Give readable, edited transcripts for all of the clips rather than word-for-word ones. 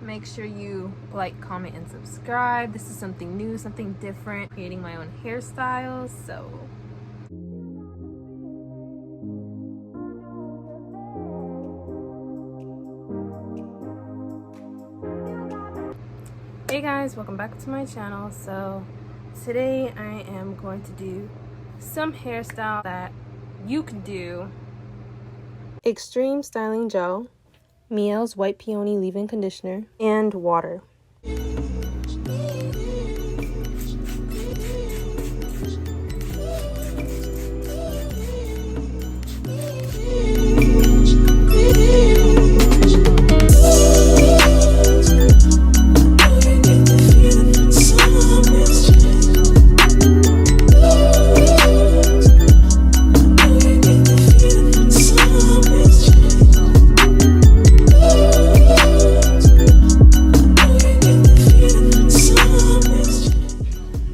Make sure you like, comment, and subscribe. This is something new, something different. Creating my own hairstyles, so hey guys, welcome back to my channel. So today I am going to do some hairstyle that you can do. Extreme styling gel, Miele's white peony leave-in conditioner, and water.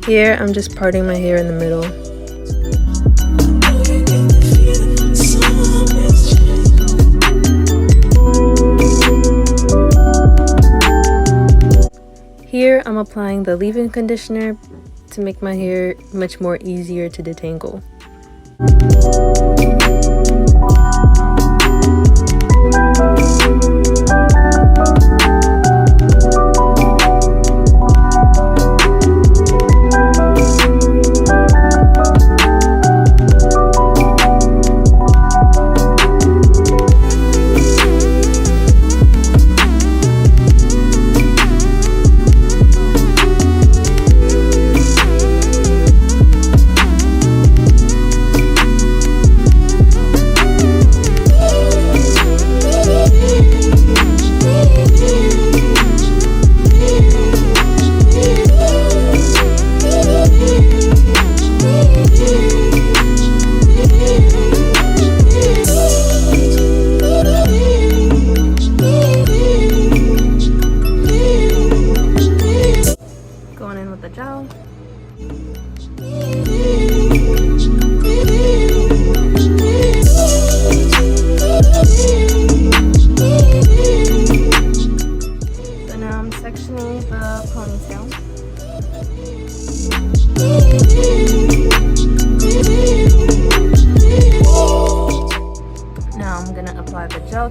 Here, I'm just parting my hair in the middle. Here, I'm applying the leave-in conditioner to make my hair much more easier to detangle.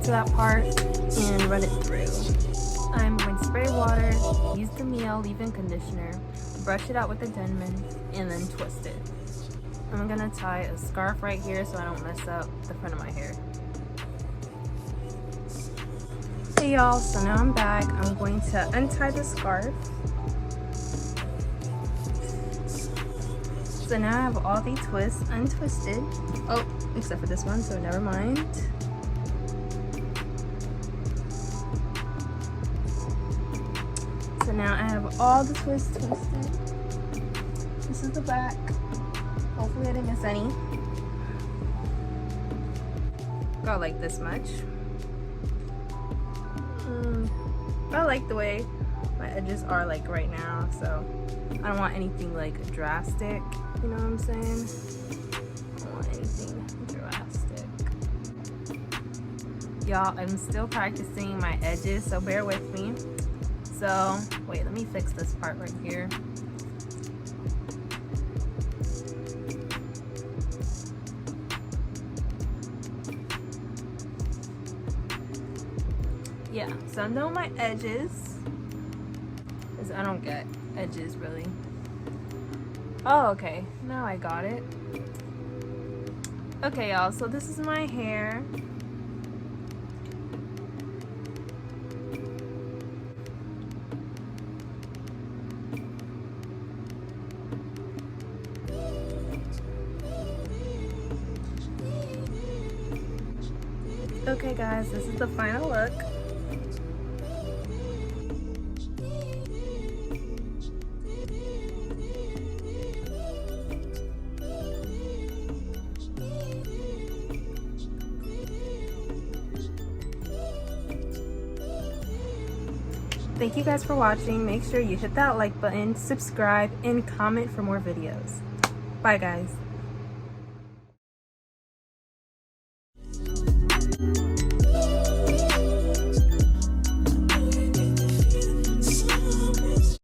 To that part and run it through. I'm going to spray water, use the Miele leave-in conditioner, brush it out with the Denman, and then twist it. I'm gonna tie a scarf right here so I don't mess up the front of my hair. Hey y'all, so now I'm back. I'm going to untie the scarf. So now I have all the twists untwisted. Oh, except for this one, so never mind. So now I have all the twists twisted. This is the back. Hopefully I didn't miss any. Got like this much. I like the way my edges are like right now, so I don't want anything like drastic, you know what I'm saying? I don't want anything drastic. Y'all, I'm still practicing my edges, so bear with me. So, wait, let me fix this part right here. Yeah, so I know my edges, because I don't get edges really. Oh, okay, now I got it. Okay, y'all, so this is my hair. Okay guys, this is the final look. Thank you guys for watching. Make sure you hit that like button, subscribe, and comment for more videos. Bye guys.